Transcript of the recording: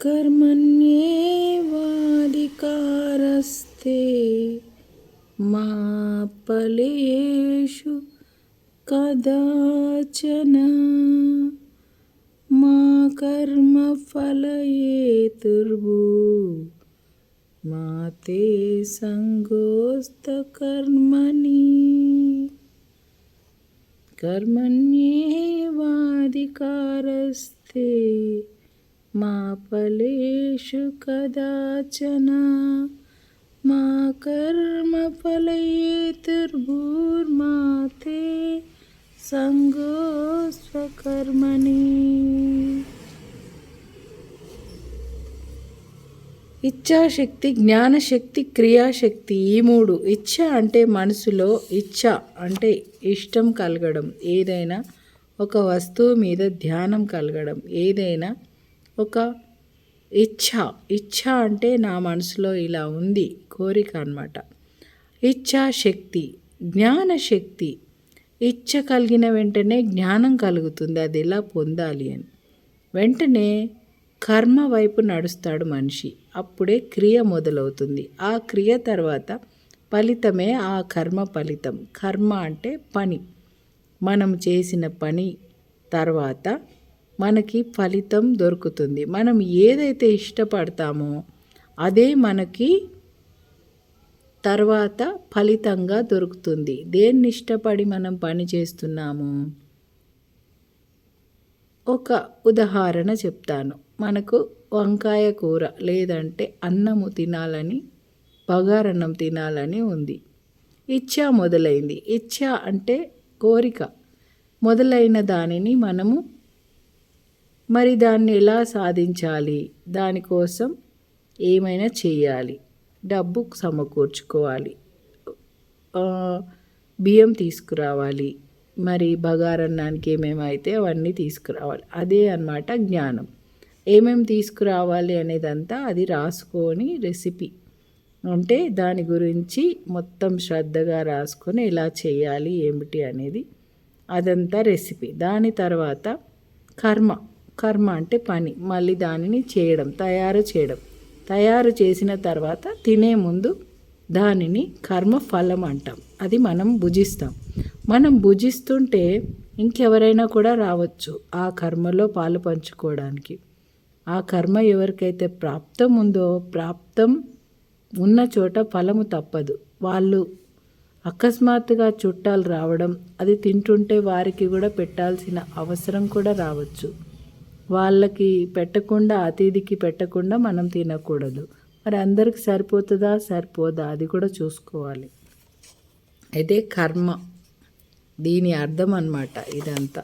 कर्मण्येवाधिकारस्ते मा फलेषु कदाचन मा कर्मफलहेतुर्भू मा ते संगोऽस्तकर्मणि कर्मण्येवाधिकारस्ते मा फलेषु कदाचन मा कर्मफलहेतुर्भूर्मा ते సంగోస్వకర్మణి. ఇచ్ఛాశక్తి, జ్ఞానశక్తి, క్రియాశక్తి, ఈ మూడు. ఇచ్ఛ అంటే మనసులో, ఇచ్ఛ అంటే ఇష్టం కలగడం, ఏదైనా ఒక వస్తువు మీద ధ్యానం కలగడం, ఏదైనా ఒక ఇచ్ఛ అంటే నా మనసులో ఇలా ఉంది కోరిక అన్నమాట. ఇచ్ఛాశక్తి, జ్ఞానశక్తి, ఇచ్ఛ కలిగిన వెంటనే జ్ఞానం కలుగుతుంది అది ఎలా పొందాలి అని. వెంటనే కర్మ వైపు నడుస్తాడు మనిషి, అప్పుడే క్రియ మొదలవుతుంది. ఆ క్రియ తర్వాత ఫలితమే ఆ కర్మ ఫలితం. కర్మ అంటే పని, మనం చేసిన పని తర్వాత మనకి ఫలితం దొరుకుతుంది. మనం ఏదైతే ఇష్టపడతామో అదే మనకి తర్వాత ఫలితంగా దొరుకుతుంది. దేన్ని ఇష్టపడి మనం పని చేస్తున్నాము? ఒక ఉదాహరణ చెప్తాను. మనకు వంకాయ కూర లేదంటే అన్నము తినాలని, బగారన్నం తినాలని ఉంది. ఇచ్ఛ మొదలైంది. ఇచ్ఛ అంటే కోరిక మొదలైన దానిని మనము మరి దాన్ని ఎలా సాధించాలి? దానికోసం ఏమైనా చేయాలి, డబ్బు సమకూర్చుకోవాలి, బియ్యం తీసుకురావాలి, మరి బగారన్నానికి ఏమేమైతే అవన్నీ తీసుకురావాలి. అదే అన్నమాట జ్ఞానం. ఏమేమి తీసుకురావాలి అనేదంతా అది రాసుకొని రెసిపీ అంటే దాని గురించి మొత్తం శ్రద్ధగా రాసుకొని ఎలా చేయాలి ఏమిటి అనేది అదంతా రెసిపీ. దాని తర్వాత కర్మ అంటే పని, మళ్ళీ దానిని చేయడం, తయారు చేసిన తర్వాత తినే ముందు దానిని కర్మ ఫలం అంటాం. అది మనం భుజిస్తాం. మనం భుజిస్తుంటే ఇంకెవరైనా కూడా రావచ్చు ఆ కర్మలో పాలు పంచుకోవడానికి. ఆ కర్మ ఎవరికైతే ప్రాప్తం ఉందో, ప్రాప్తం ఉన్న చోట ఫలము తప్పదు. వాళ్ళు అకస్మాత్తుగా చుట్టాలు రావడం, అది తింటుంటే వారికి కూడా పెట్టాల్సిన అవసరం కూడా రావచ్చు. వాళ్ళకి పెట్టకుండా, అతిథికి పెట్టకుండా మనం తినకూడదు. మరి అందరికి సరిపోతుందా సరిపోదా అది కూడా చూసుకోవాలి. అయితే కర్మ దీని అర్థం అన్నమాట ఇదంతా.